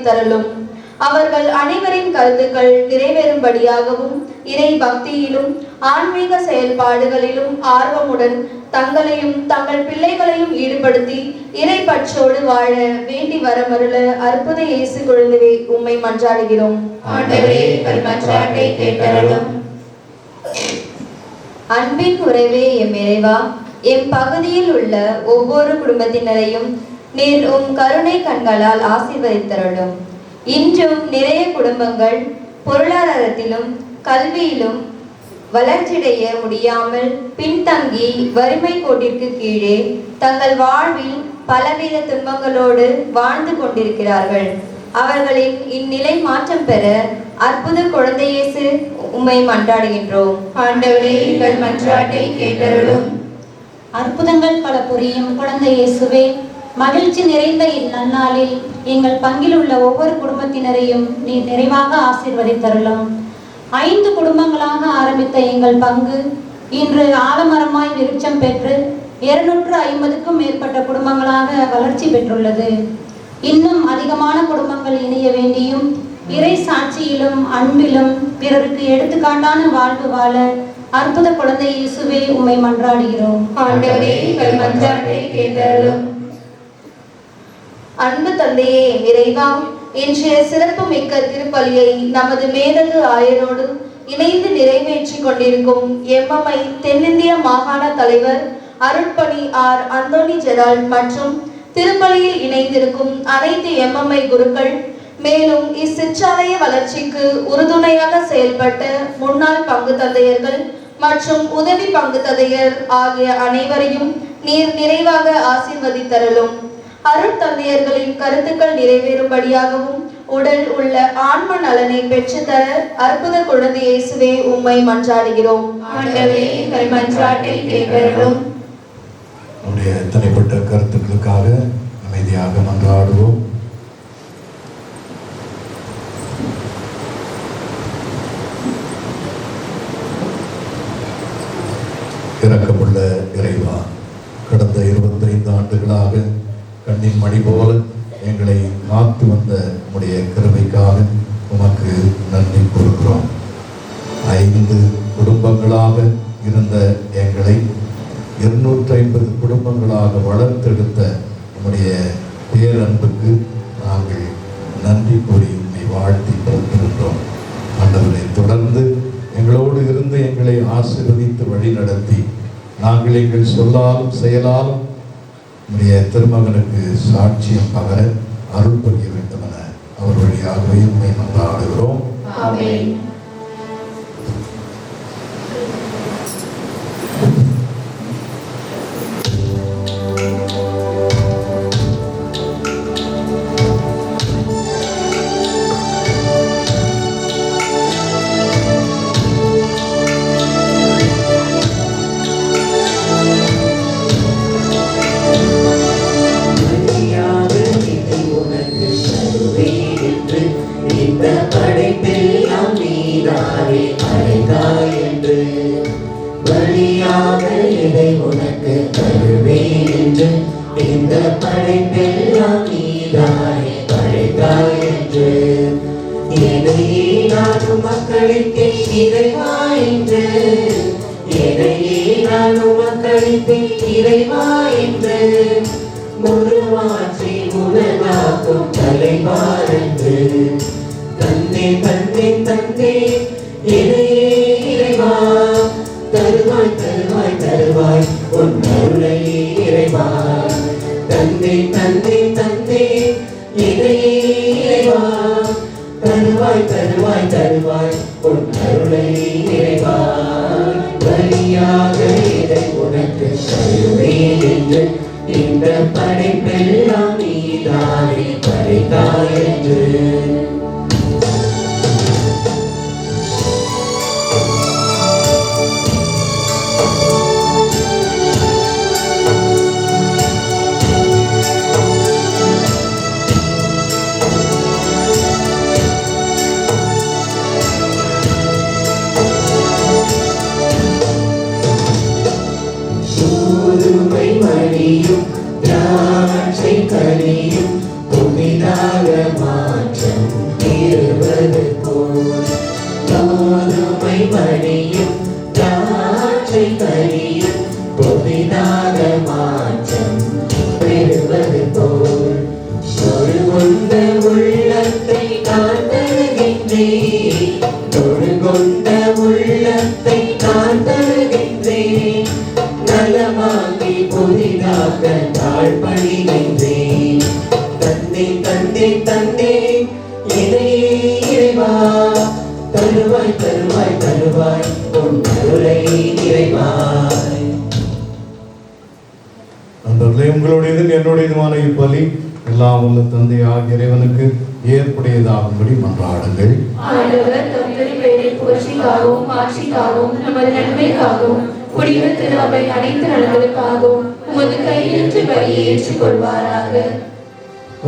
ஆசீர்வதித்தருளும். அவர்கள் அனைவரின் கருத்துக்கள் நிறைவேறும்படியாகவும் இறை பக்தியிலும் ஆன்மீக செயல்பாடுகளிலும் ஆர்வமுடன் தங்களையும் தங்கள் பிள்ளைகளையும் ஈடுபடுத்தி இறை பற்றோடு வாழ வேண்டி வரமருள அற்புத இயேசு குழந்தையே உம்மை மன்றாடுகிறோம். அன்பின் உறவே எம் இறைவா, எம் பகுதியில் உள்ள ஒவ்வொரு குடும்பத்தினரையும் நீர் உம் கருணை கண்களால் ஆசீர்வதித்தருளும். இன்றும் நிறைய குடும்பங்கள் பொருளாதாரத்திலும் கல்வியிலும் வளர்ச்சியடைய முடியாமல் பின்தங்கி வறுமை கோட்டிற்கு கீழே தங்கள் வாழ்வில் பலவித துன்பங்களோடு வாழ்ந்து கொண்டிருக்கிறார்கள். அவர்களின் இந்நிலை மாற்றம் பெற அற்புத குழந்தை இயேசு உம்மை மன்றாடுகின்றோம். ஆண்டவரே, எங்கள் மன்றாட்டை கேட்டருளும். அற்புதங்கள் பல புரியும் குழந்தை இயேசுவே, மகிழ்ச்சி நிறைந்த இந்நன்னாளில் எங்கள் பங்கில் உள்ள ஒவ்வொரு குடும்பத்தினரையும் நீர் நிறைவாக ஆசீர்வதித்தருளும். 5 குடும்பங்களாக ஆரம்பித்த எங்கள் பங்கு இன்று ஆலமரமாய் விருட்சம் பெற்று 250க்கும் மேற்பட்ட குடும்பங்களாக வளர்ச்சி பெற்றுள்ளது. இன்னும் அதிகமான குடும்பங்கள் இணைய வேண்டியும் இறை சாட்சியிலும் அன்பிலும் பிறருக்கு எடுத்துக்காட்டான வாழ்வு வாழ அற்புத குழந்தை இயேசுவே உம்மை மன்றாடுகிறோம். ஆண்டவரே, எங்கள் மன்றாட்டை கேட்டருளும். அன்பு தந்தையே இறைவா, இன்றைய சிறப்பு மிக்க திருப்பலியை நமது மேதகு ஆயரோடு இணைந்து நிறைவேற்றி கொண்டிருக்கும் எம்எம்ஐ தென்னிந்திய மாகாண தலைவர் அருட்பணி ஆர் அந்தோனி ஜெரால்ட் மற்றும் திருப்பலியில் இணைந்திருக்கும் அனைத்து எம்எம்ஐ குருக்கள், மேலும் இச்சிற்றாலய வளர்ச்சிக்கு உறுதுணையாக செயல்பட்ட முன்னாள் பங்கு தந்தையர்கள் மற்றும் உதவி பங்கு தந்தையர் ஆகிய அனைவரையும் நீர் நிறைவாக ஆசீர்வதித்தருளும். அருட்தந்தையர்களின் கருத்துக்கள் நிறைவேறும்படியாகவும் உடல் உள்ள ஆன்ம நலனை பெற்றுத்தர அற்புத குழந்தை இயேசுவே உம்மை மன்றாடுகிறோம். ஆண்டவரே, எங்கள் மன்றாட்டை கேட்டருளும். நம்முடைய தனிப்பட்ட கருத்துக்களுக்காக அமைதியாக மன்றாடுவோம். இரக்கமுள்ள இறைவா, கடந்த 25 ஆண்டுகளாக கண்ணின் மணி போல எங்களை காத்து வந்த உம்முடைய கிருபைக்காக உமக்கு நன்றி கூறுகிறோம். 5 குடும்பங்களாக இருந்த எங்களை 250 குடும்பங்களாக வளர்த்தெடுத்த உம்முடைய பேரன்புக்கு நாங்கள் நன்றி கூறி உம்மை வாழ்த்தி போகின்றோம். ஆண்டவரை, தொடர்ந்து எங்களோடு இருந்து எங்களை ஆசீர்வதித்து வழி நடத்தி நாங்கள் எங்கள் சொல்லாலும் செயலாலும் உடைய திருமகனுக்கு சாட்சியம் பகர அருள் புரிய வேண்டும் என அவர் வழியாகவே உண்மை மன்றாடுகிறோம். ஆமென். திராட்சை கனியும் புதிதாக மாற்ற தந்தேன் இதையே இறைவா தருவாய் தருவாய் தருவாய் உன் அருளை இறைவாய். நண்பர்களே, உங்களுடையதும் என்னுடையதுமான இப்பலி எல்லாம் உள்ள தந்தை ஆகிய இறைவனுக்கு ஏற்புடையதாகும்படி மன்றாடுங்கள். ஆண்டவர் தம் திருப்பெயரின் புகழ்ச்சிக்காகவும் மாட்சிக்காகவும் நமது நன்மைக்காகவும் குடியுள்ள திரு அவை அனைத்து நலன்களுக்காகவும் உமது கையிலிருந்து பலியை ஏற்றுக்கொள்வாராக.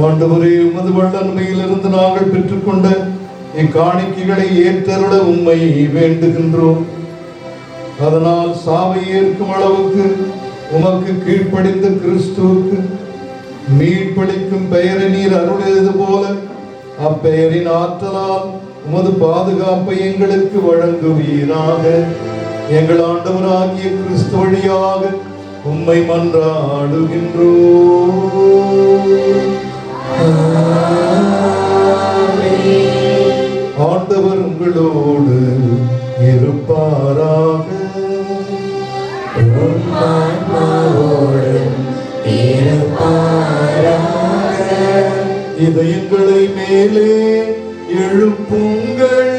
ஆண்டவரே, உமது வல்லன்மையிலிருந்து நாங்கள் பெற்றுக்கொண்ட இக்காணிக்கைகளை ஏற்றருள உம்மை வேண்டுகின்றோம். அதனால் சாவை ஏற்கும் அளவுக்கு உமக்கு கீழ்ப்படிந்த கிறிஸ்துவுக்கு மீட்பளிக்கும் பெயரை நீர் அருளியது போல அப்பெயரின் ஆற்றலால் உமது பாதுகாப்பை எங்களுக்கு வழங்குவீராக. எங்கள் ஆண்டவராகிய கிறிஸ்து வழியாக உம்மை மன்றாடுகின்றோம். ஆண்டவர் உங்களோடு இருப்பாராக. இதயங்களை மேலே எழுப்புங்கள்.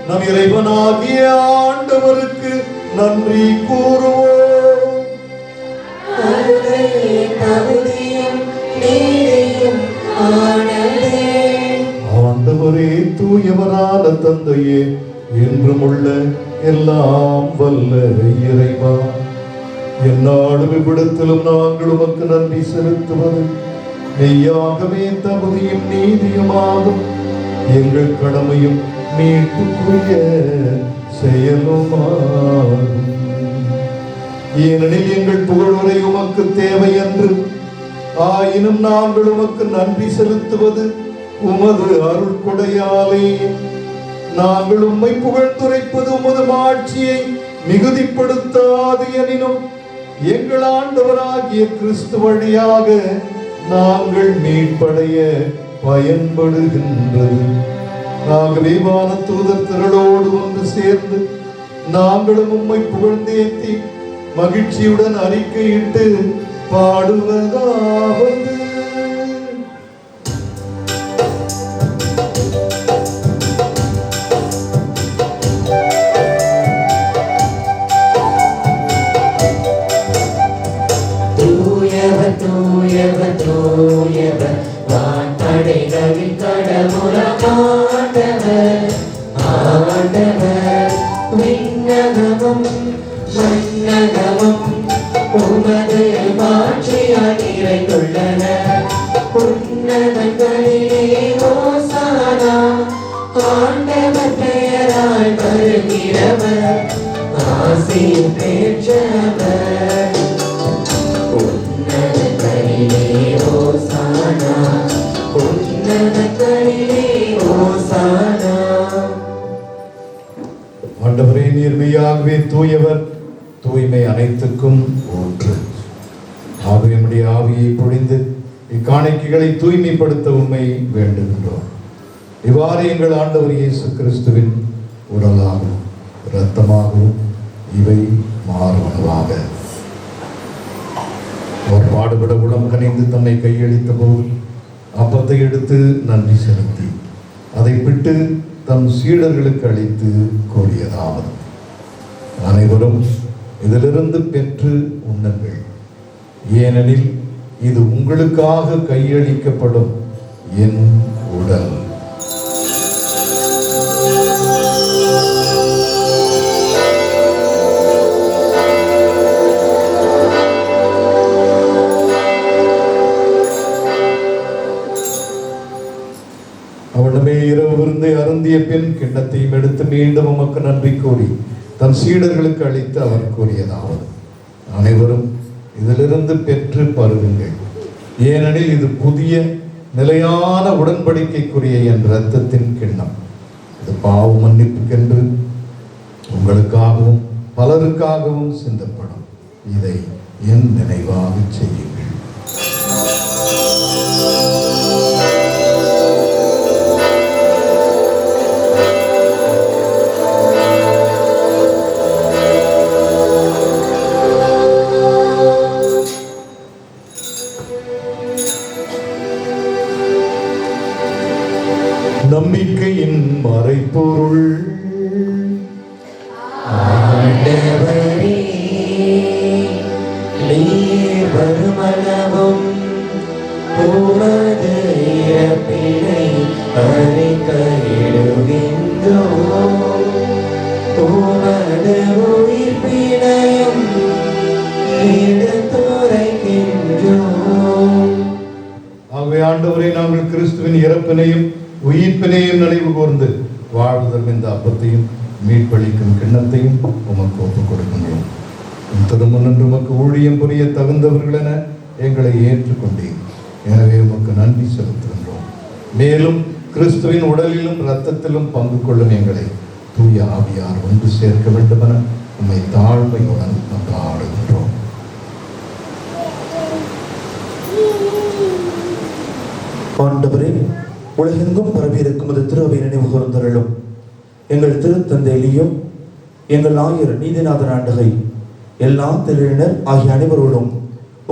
நம் இறைவனாகிய ஆண்டவருக்கு நன்றி கூறுவோம். ஆண்டவரே, தூயவரான தந்தையே, என்றும் உள்ள எல்லாம் வல்ல இறைவா, எந்நாளும் இவ்விடத்திலும் நாங்கள் உமக்கு நன்றி செலுத்துவது மெய்யாகவே தகுதியும் நீதியுமாகும். எங்கள் கடமையும் மீட்புக்குரிய செயலுமாகும். ஏனெனில் எங்கள் புகழுரை உமக்கு தேவை என்று, ஆயினும் நாங்கள் உமக்கு நன்றி செலுத்துவது உமது அருள் கொடையாலே. நாங்கள் உம்மை புகழ்ந்துரைப்பது உமது மாட்சியை மிகுதிப்படுத்தாது எனினும் எங்கள் ஆண்டவராகிய கிறிஸ்து வழியாக நாங்கள் மீட்படைய பயன்படுகின்றது. ஆகவே வானதூதர் திரளோடு ஒன்று சேர்ந்து நாங்களும் உம்மை புகழ்ந்தேத்தி மகிழ்ச்சியுடன் அறிக்கையிட்டு பாடுவதாவது. தூயவர் தூயவர் தூயவர் வான்படைகளின் கடவுளாண்டவர் ஆண்டவர். விண்ணகமும் மண்ணகமும் உமது மாட்சியால் நிறைந்துள்ளன. உன்னதங்களிலே ஓசானா, ஆண்டவர் பெயரால் வருகிறவர் ஆசி பெற்றவர். உன்னதங்களிலே ஓசானா, உன்னதங்களிலே ஓசானா. ஆண்டவரே, நீர்மையாகவே தூயவர், தூய்மை அனைத்துக்கும் ஊற்று. ஆகவே நம்முடைய ஆவியை பொழிந்து இக்காணிக்கைகளை தூய்மைப்படுத்த உண்மை வேண்டுகின்றோம். இவ்வாறு எங்கள் ஆண்டவர் இயேசு கிறிஸ்துவின் உடலாகவும் இரத்தமாகவும் இவை மாறுவனவாக. அவர் பாடுபட உளம் கனிந்து தன்னை கையளித்த போது அப்பத்தை எடுத்து நன்றி செலுத்தி அதை விட்டு தம் சீடர்களுக்கு அளித்து கூறியதாவது: அனைவரும் இதிலிருந்து பெற்று உண்ணுங்கள், ஏனெனில் இது உங்களுக்காக கையளிக்கப்படும் என் உடல். அவனுமே இரவு விருந்தை அருந்திய பின் கிண்ணத்தையும் எடுத்து மீண்டும் உமக்கு நன்றி கூறி தன் சீடர்களுக்கு அளித்து அவர் கூறியதாவது: அனைவரும் இதிலிருந்து பெற்று பருகுங்கள், ஏனெனில் இது புதிய நிலையான உடன்படிக்கைக்குரிய என் இரத்தத்தின் கிண்ணம். இது பாவ மன்னிப்புக்கென்று உங்களுக்காகவும் பலருக்காகவும் சிந்தப்படும். இதை என் நினைவாக செய்யுங்கள். நீர் வருமளவும் உமது இறப்பினை அறிக்கையிடுகின்றோம். உமது உயிர்ப்பினையும் எடுத்துரைக்கின்றோம். ஆகவே ஆண்டவரை நாங்கள் கிறிஸ்துவின் இறப்பினையும் உயிர்ப்பினையும் நினைவு கூர்ந்து வாழ்வதற்கு இந்த அப்பத்தையும் மீட்பளிக்கும் கிண்ணத்தையும் உமக்கு ஒப்புக் கொடுக்கின்றோம். திருமணன்று உமக்கு ஊழியம் புரிய தகுந்தவர்கள் என எங்களை ஏற்றுக்கொண்டீர். எனவே உமக்கு நன்றி செலுத்துகின்றோம். மேலும் கிறிஸ்துவின் உடலிலும் இரத்தத்திலும் பங்கு கொள்ளும் எங்களை தூய ஆவியார் ஒன்று சேர்க்க வேண்டும் என உம்மை தாழ்மையுடன் மன்றாடுகின்றோம். ஆண்டவரே, உலகெங்கும் பரவியிருக்கும் அது திருவை நினைவு கூர்ந்தருளும். எங்கள் திருத்தந்தை எலியும் எங்கள் ஆயர் நீதிநாதன் ஆண்டகை எல்லா திருவினர் ஆகிய அனைவரோடும்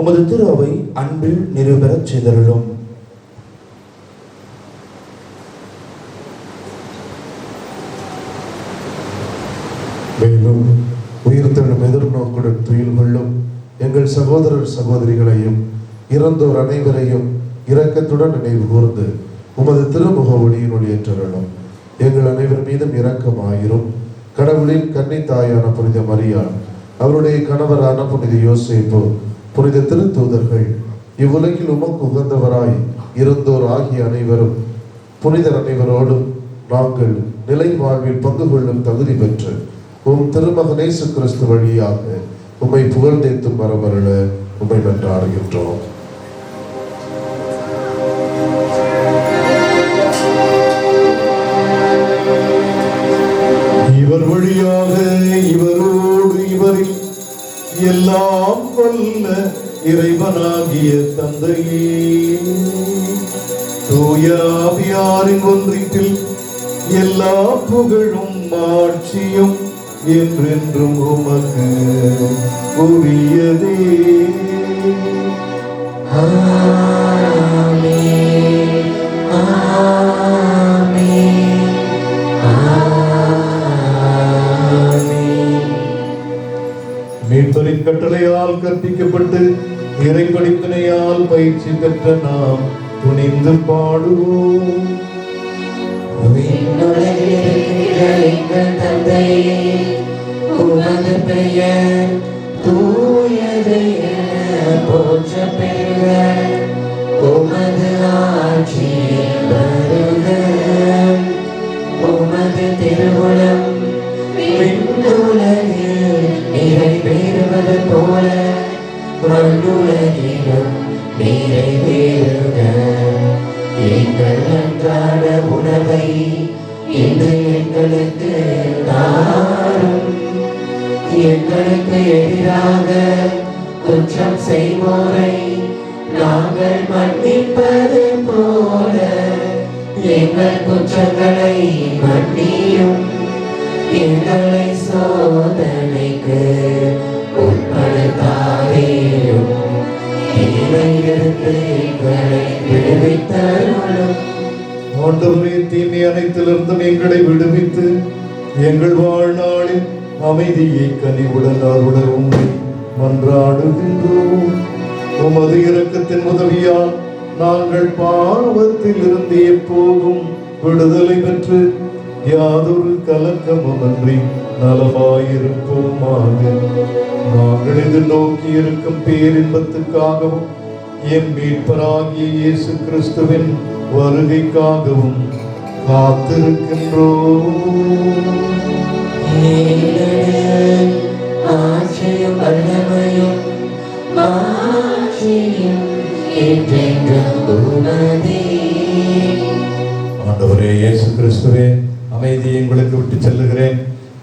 உமது திருவை அன்பில் நிறைவு பெறச் செய்தருளும். மேலும் உயிர்த்தெழும் எதிர்நோக்குடன் துயில் கொள்ளும் எங்கள் சகோதரர் சகோதரிகளையும் இறந்தோர் அனைவரையும் இரக்கத்துடன் நினைவு கூர்ந்து உமது திருமுக ஒளியினுள் ஏற்றருளும். எங்கள் அனைவர் மீதும் இரக்கமாயிரும். கடவுளின் கன்னி தாயான புனித மரியாள், அவருடைய கணவரான புனித யோசேப்பு, புனித திருத்தூதர்கள், இவ்வுலகில் உமக்கு உகந்தவராய் இருந்தோர் ஆகிய அனைவரும் புனிதர் அனைவரோடும் நாங்கள் நிலை வாழ்வில் பங்கு கொள்ளும் தகுதி பெற்று உம் திருமகன் இயேசு கிறிஸ்து வழியாக உம்மை புகழ்ந்தேத்தும் வரவருள உம்மை மன்றாடுகின்றோம். இவர் வழியாக இவரோடு இவரில் எல்லாம் வல்ல இறைவனாகிய தந்தையே, தூய ஆவியாரின் ஒன்றிப்பில் எல்லா புகழும் ஆட்சியும் என்றென்றும் உமக்கு உரியதே. ஆமென். ஆமென். ஆமென். மீட்பரின் கட்டளையால் கற்பிக்கப்பட்டு இறை படிப்பினையால் பயிற்சி பெற்ற நாம் துணிந்து பாடுவோம். விண்ணுலகில் இருக்கிற எங்கள் தந்தையே, உமது பெயர் தூயது என போற்றப் பெறுக. உமது ஆட்சி வருக. உமது திருவுளம் விண்ணுலகில் நிறைவேறுவது போல மண்ணுலகிலும் நிறைவேறுக. எங்கள் அன்றாட உணவை இன்று எங்களுக்கு தாரும். எங்களுக்கு எதிராக குற்றம் செய்வோரை நாங்கள் மன்னிப்பது போல எங்கள் குற்றங்களை மன்னியும். எங்களை சோதனைக்கு உட்படுத்தாதேயும். தீமையிலிருந்து எங்களை விடுவித்தருளும். ஆண்டவரே, தீமை அனைத்திலிருந்தும் எங்களை விடுவித்து எங்கள் வாழ்நாளில் அமைதியை கனிவுடன் அருள உம்மை மன்றாடுகின்றோம். உமது இரக்கத்தின் உதவியால் நாங்கள் பாவத்தில் இருந்து எப்போதும் விடுதலை பெற்று யாதொரு கலக்கமுமின்றி நலமாயிருப்போமாக. நாங்கள் எதிர்நோக்கி இருக்கும் பேரின்பத்துக்காகவும் எம் மீட்பராகிய இயேசு கிறிஸ்துவின் வருகைக்காகவும் காத்திருக்கின்றோம். ஏனெனில் ஆட்சியும் வல்லமையும் மாட்சியும் என்றென்றும் உமதே. ஆண்டவரே இயேசு கிறிஸ்துவே, அமைதியை உங்களுக்கு விட்டு செல்லுகிறேன்,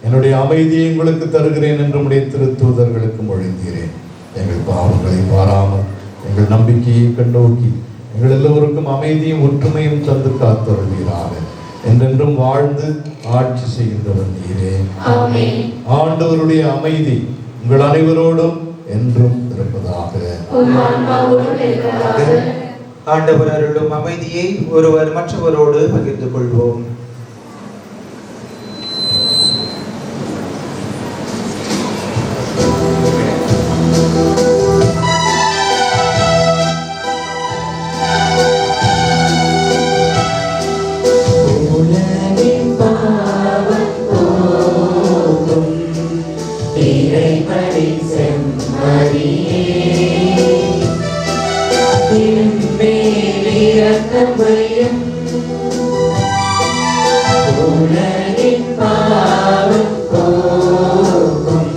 என்னுடைய அமைதியை உங்களுக்கு தருகிறேன் என்று உம்முடைய திருத்தூதர்களுக்கு மொழிந்தீரேன். எங்கள் பாவங்களை பாராமல் எங்கள் நம்பிக்கையை கண்ணோக்கி எங்கள் எல்லோருக்கும் அமைதியும் ஒற்றுமையும் தந்து காத்தருள்வீராக. என்றென்றும் வாழ்ந்து ஆட்சி செய்கின்றவர் நீரே. ஆமென். ஆண்டவருடைய அமைதி உங்கள் அனைவரோடும் என்றும் இருப்பதாக. உம் ஆன்மாவோடும் இருப்பதாக. ஆண்டவர் அருளும் அமைதியை ஒருவர் மற்றவரோடு பகிர்ந்து கொள்வோம். இரக்கமையும் உலகின் பாவம் போக்கும்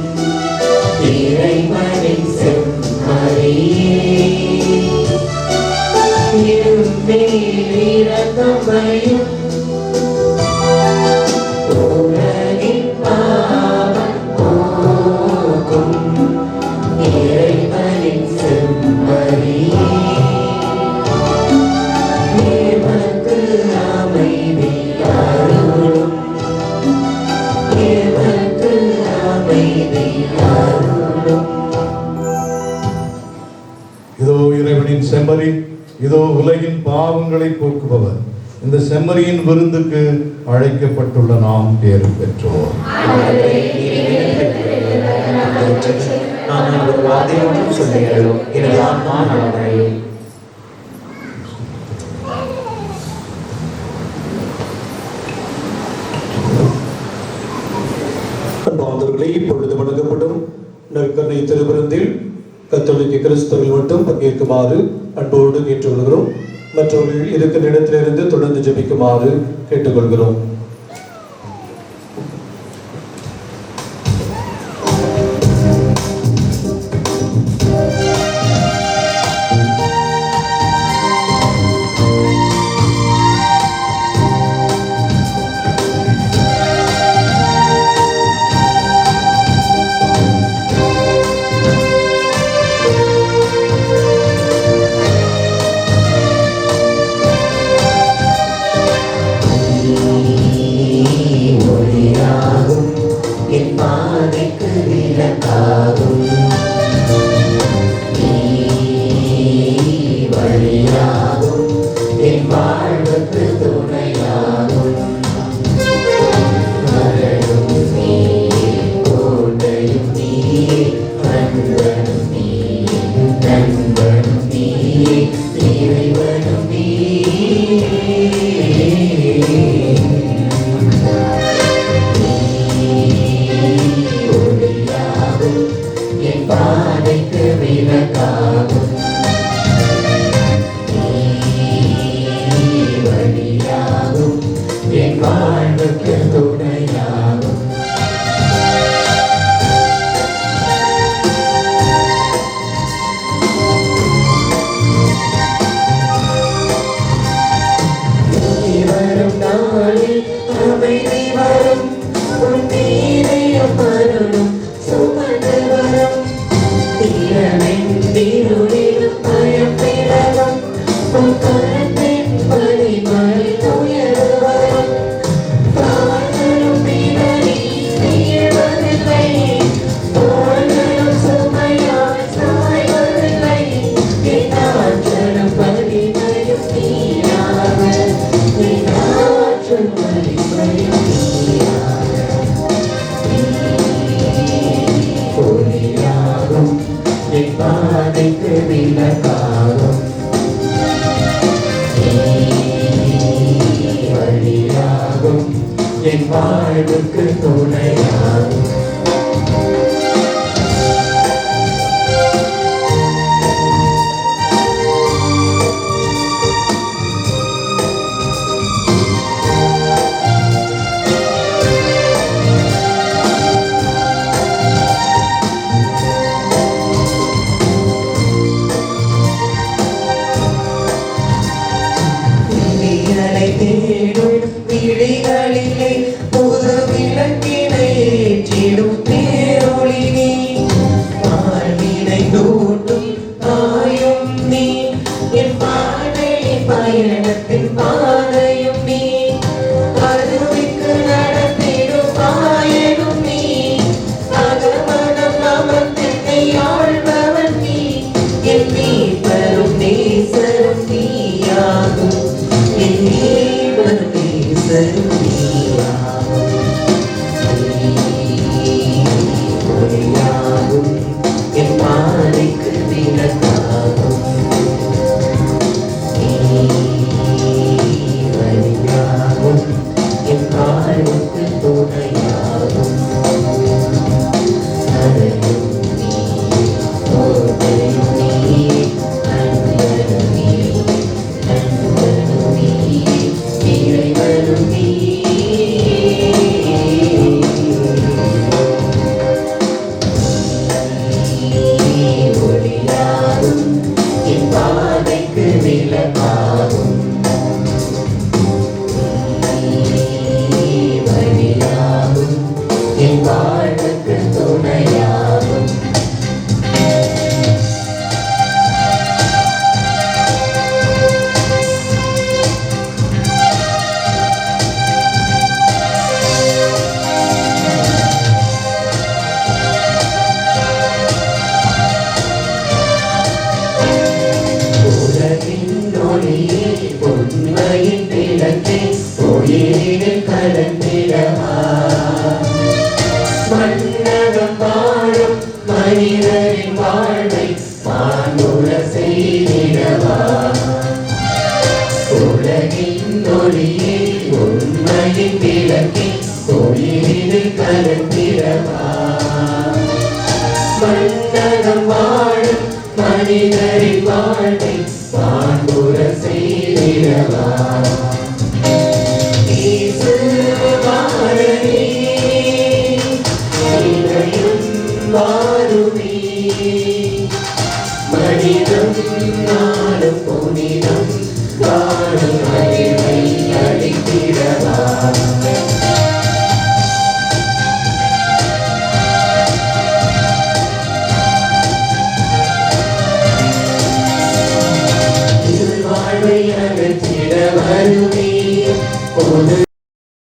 இறைவனின் செம்மறியே இருமேல் இரக்கமையும் உலகின் பாவம் போக்கும் இறைவனின் செம்மறியே எமக்கு அமைதி அருளும் எமக்கு அமைதி அருளும். இதோ இறைவனின் செம்மறி, இதோ உலகின் பாவங்களை போக்குபவர். இந்த செம்மறியின் விருந்துக்கு அழைக்கப்பட்டுள்ள நாம் பேறு பெற்றோர். நான் ஒரு வார்த்தை ஒன்றும் சொல்லுகிறோம், எனது ஆன்மா நலமடையும். அன்பார்ந்தவர்களே, இப்பொழுது வழங்கப்படும் நற்கருணை திருவிருந்தில் கத்தோலிக்க கிறிஸ்தவர்கள் மட்டும் பங்கேற்குமாறு அன்போடு கேட்டுக்கொள்கிறோம். மற்றவர்கள் இருக்கிற இடத்திலிருந்து தொடர்ந்து ஜெபிக்குமாறு கேட்டுக்கொள்கிறோம். ஒளியாகும் என் பாதைக்கு விளக்காகும் நீ வழியாகும் என் வாழ்வுக்கு துணையாகும் மரணும் நீ கோட்டையும் நீ நண்பனும் நீ நண்பனும் நீ இறைவனும் நீ ஒளியாகும் என் பாதைக்கு விளக்காகும் வழியாகும் என் வாழ்வுக்கு துணையாகும் வரும் நாளில் அமைதி வரும் உன் நீரையும் மருளும் சுமந்து வரும் தீரனின் திருளிலும் பயம் பிறகும் உன் கரத்தின் வலிமை உயர்வு வரும் கால்களும் பிறரி நீழ்வதில்லை தோள்களும் சுமையால் சாய்வதில்லை என் ஆற்றலும் வலிமையும் நீயாக என் ஆற்றல் வலிமையும் நீயாக ஒளியாகும் என் பாதைக்கு விளக்காகும் வழியாகும் என் வாழ்வுக்கு துணையாகும் விழிகளை தேடும் விழிகளிலே புது விளக்கினை ஏற்றி உயிரினில் கலந்திடவா மன்னகம் வாழும் மனிதரின் வாழ்வை மாண்புற செய்திடவா உலகின் ஒளியே உண்மையின் விளக்கே உயிரினில் கலந்திடவா மன்னகம் வாழும் மனிதரின் வாழ்வை மாண்புற செய்திடவா இயேசு வாழவே இறையும் வாருமே மனிதம்